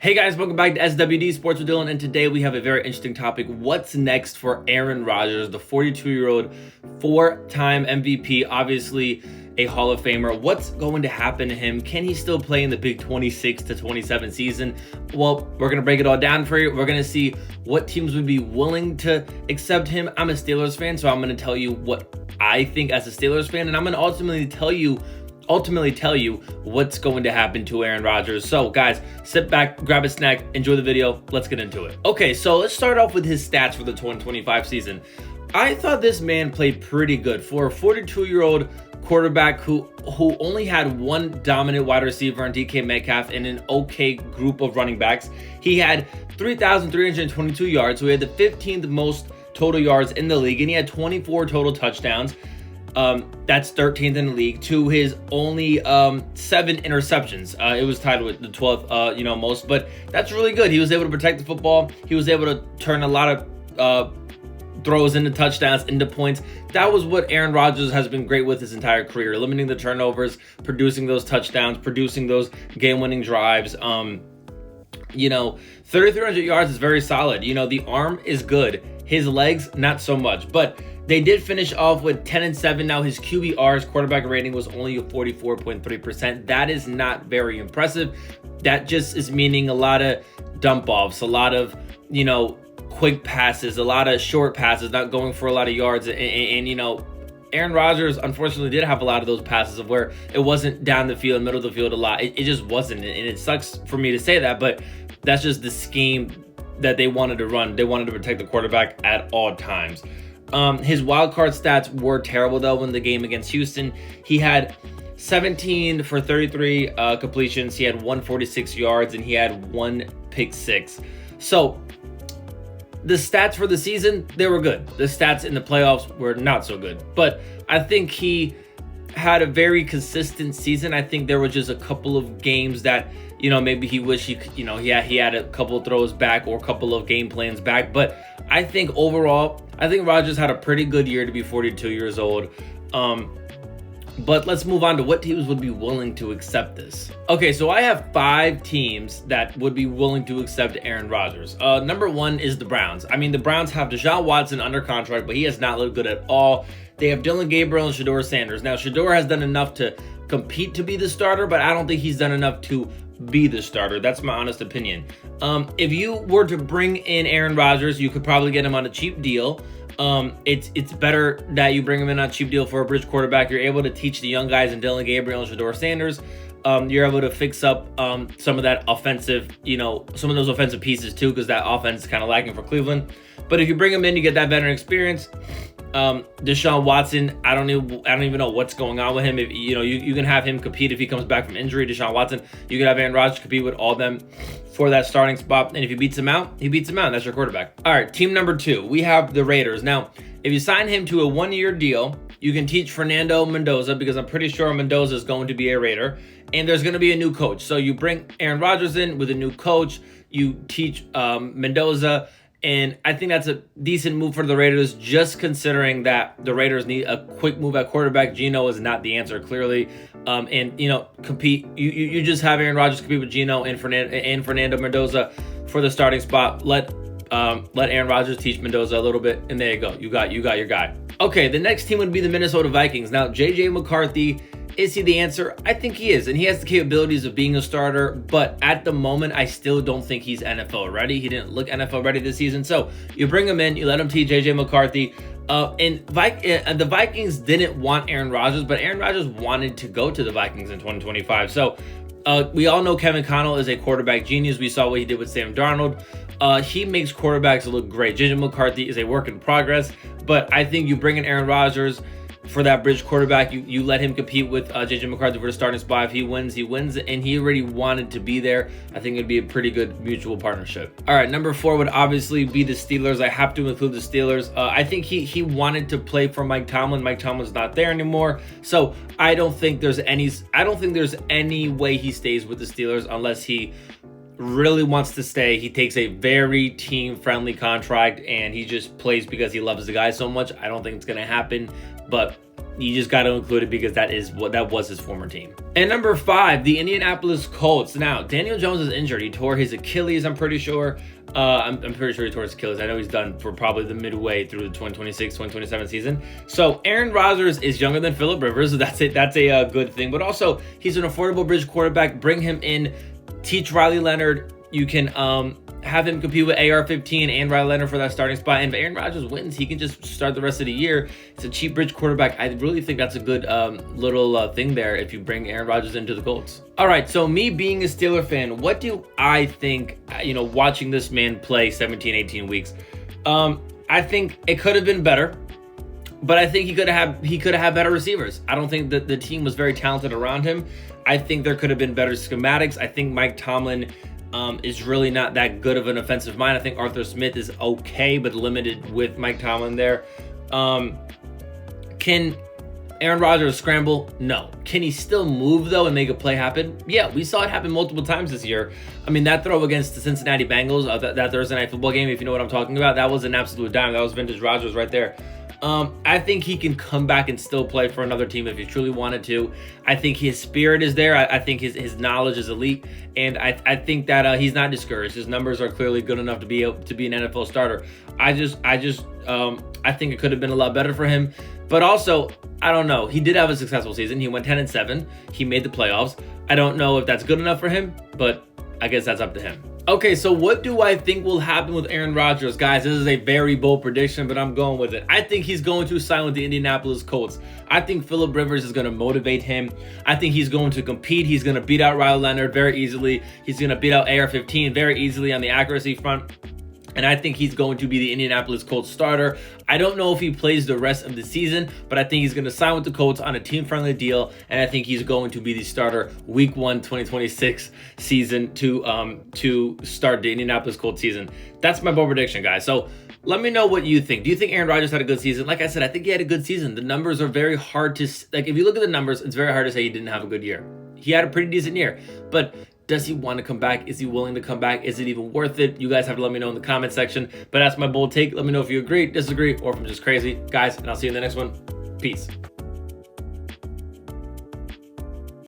Hey guys, welcome back to SWD Sports with Dylan, and today we have a very interesting topic. What's next for Aaron Rodgers, the 42-year-old four-time MVP, obviously a Hall of Famer? What's going to happen to him? Can he still play in the big 26 to 27 season? Well, we're going to break it all down for you. We're going to see what teams would be willing to accept him. I'm a Steelers fan, so I'm going to tell you what I think as a Steelers fan, and I'm going to ultimately tell you what's going to happen to Aaron Rodgers. So guys, sit back, grab a snack, enjoy the video. Let's get into it. Okay, so let's start off with his stats for the 2025 season. I thought this man played pretty good for a 42-year-old quarterback who only had one dominant wide receiver in DK Metcalf and an okay group of running backs. He had 3,322 yards, so he had the 15th most total yards in the league, and he had 24 total touchdowns. That's 13th in the league to his only 7 interceptions. It was tied with the 12th, most, but that's really good. He was able to protect the football. He was able to turn a lot of throws into touchdowns, into points. That was what Aaron Rodgers has been great with his entire career, limiting the turnovers, producing those touchdowns, producing those game-winning drives. 3,300 yards is very solid. The arm is good. His legs, not so much, but they did finish off with 10-7. Now his QBR, his quarterback rating, was only 44.3%. That is not very impressive. That just is meaning a lot of dump offs, a lot of, quick passes, a lot of short passes, not going for a lot of yards. And Aaron Rodgers unfortunately did have a lot of those passes of where it wasn't down the field, middle of the field a lot. It just wasn't. And it sucks for me to say that, but that's just the scheme that they wanted to run. They wanted to protect the quarterback at all times. His wild card stats were terrible though in the game against Houston. He had 17 for 33 completions. He had 146 yards and he had 1 pick six. So the stats for the season, they were good. The stats in the playoffs were not so good, but I think he had a very consistent season. I think there were just a couple of games that, maybe he wished he had a couple of throws back or a couple of game plans back. But I think overall, Rodgers had a pretty good year to be 42 years old. But let's move on to what teams would be willing to accept this. Okay, so I have 5 teams that would be willing to accept Aaron Rodgers. Number 1 is the Browns. I mean, the Browns have Deshaun Watson under contract, but he has not looked good at all. They have Dylan Gabriel and Shedeur Sanders. Now, Shedeur has done enough to compete to be the starter, but I don't think he's done enough to be the starter. That's my honest opinion. If you were to bring in Aaron Rodgers, you could probably get him on a cheap deal. It's better that you bring him in on a cheap deal for a bridge quarterback. You're able to teach the young guys in Dylan Gabriel and Shedeur Sanders. You're able to fix up some of that offensive, some of those offensive pieces too, because that offense is kind of lacking for Cleveland. But if you bring him in, you get that veteran experience. Deshaun Watson, I don't even know what's going on with him. If you can have him compete if he comes back from injury. Deshaun Watson, you can have Aaron Rodgers compete with all of them for that starting spot. And if he beats him out, he beats him out. That's your quarterback. All right, team number 2, we have the Raiders. Now, if you sign him to a 1-year deal, you can teach Fernando Mendoza, because I'm pretty sure Mendoza is going to be a Raider, and there's going to be a new coach. So you bring Aaron Rodgers in with a new coach, you teach Mendoza, and I think that's a decent move for the Raiders, just considering that the Raiders need a quick move at quarterback. Geno is not the answer, clearly. Compete. You just have Aaron Rodgers compete with Geno and Fernando Mendoza for the starting spot. Let Aaron Rodgers teach Mendoza a little bit, and there you go. You got your guy. Okay, the next team would be the Minnesota Vikings. Now, J.J. McCarthy, is he the answer? I think he is, and he has the capabilities of being a starter, but at the moment, I still don't think he's NFL ready. He didn't look NFL ready this season, so you bring him in, you let him teach J.J. McCarthy. The Vikings didn't want Aaron Rodgers, but Aaron Rodgers wanted to go to the Vikings in 2025. So we all know Kevin Connell is a quarterback genius. We saw what he did with Sam Darnold. He makes quarterbacks look great. J.J. McCarthy is a work in progress, but I think you bring in Aaron Rodgers for that bridge quarterback. You let him compete with J.J. McCarthy for the starting spot. If he wins, he wins, and he already wanted to be there. I think it'd be a pretty good mutual partnership. All right, number 4 would obviously be the Steelers. I have to include the Steelers. I think he wanted to play for Mike Tomlin. Mike Tomlin's not there anymore, so I don't think there's any way he stays with the Steelers unless he really wants to stay. He takes a very team-friendly contract, and he just plays because he loves the guy so much. I don't think it's going to happen, but you just got to include it because that was his former team. And number 5, the Indianapolis Colts. Now, Daniel Jones is injured. He tore his Achilles, I'm pretty sure. I'm pretty sure he tore his Achilles. I know he's done for probably the midway through the 2026-2027 season. So Aaron Rodgers is younger than Phillip Rivers, so that's a good thing. But also, he's an affordable bridge quarterback. Bring him in, teach Riley Leonard. You can have him compete with AR-15 and Riley Leonard for that starting spot. And if Aaron Rodgers wins, he can just start the rest of the year. It's a cheap bridge quarterback. I really think that's a good little thing there if you bring Aaron Rodgers into the Colts. All right, so me being a Steeler fan, what do I think, watching this man play 17, 18 weeks? I think it could have been better, but I think he could have had better receivers. I don't think that the team was very talented around him. I think there could have been better schematics. I think Mike Tomlin is really not that good of an offensive mind. I think Arthur Smith is okay, but limited with Mike Tomlin there. Can Aaron Rodgers scramble? No. Can he still move, though, and make a play happen? Yeah, we saw it happen multiple times this year. I mean, that throw against the Cincinnati Bengals, that Thursday Night Football game, if you know what I'm talking about, that was an absolute dime. That was vintage Rodgers right there. I think he can come back and still play for another team if he truly wanted to. I think his spirit is there. I think his knowledge is elite, and I think that he's not discouraged. His numbers are clearly good enough to be an NFL starter. I think it could have been a lot better for him, but also I don't know. He did have a successful season. He went 10-7. He made the playoffs. I don't know if that's good enough for him, but I guess that's up to him. Okay, so what do I think will happen with Aaron Rodgers? Guys, this is a very bold prediction, but I'm going with it. I think he's going to sign with the Indianapolis Colts. I think Phillip Rivers is going to motivate him. I think he's going to compete. He's going to beat out Riley Leonard very easily. He's going to beat out AR-15 very easily on the accuracy front. And I think he's going to be the Indianapolis Colts starter. I don't know if he plays the rest of the season, but I think he's going to sign with the Colts on a team-friendly deal, and I think he's going to be the starter Week 1, 2026 season to start the Indianapolis Colts season. That's my bold prediction, guys. So let me know what you think. Do you think Aaron Rodgers had a good season? Like I said, I think he had a good season. The numbers are very hard to... Like, if you look at the numbers, it's very hard to say he didn't have a good year. He had a pretty decent year, but... does he want to come back? Is he willing to come back? Is it even worth it? You guys have to let me know in the comment section. But that's my bold take. Let me know if you agree, disagree, or if I'm just crazy. Guys, and I'll see you in the next one. Peace.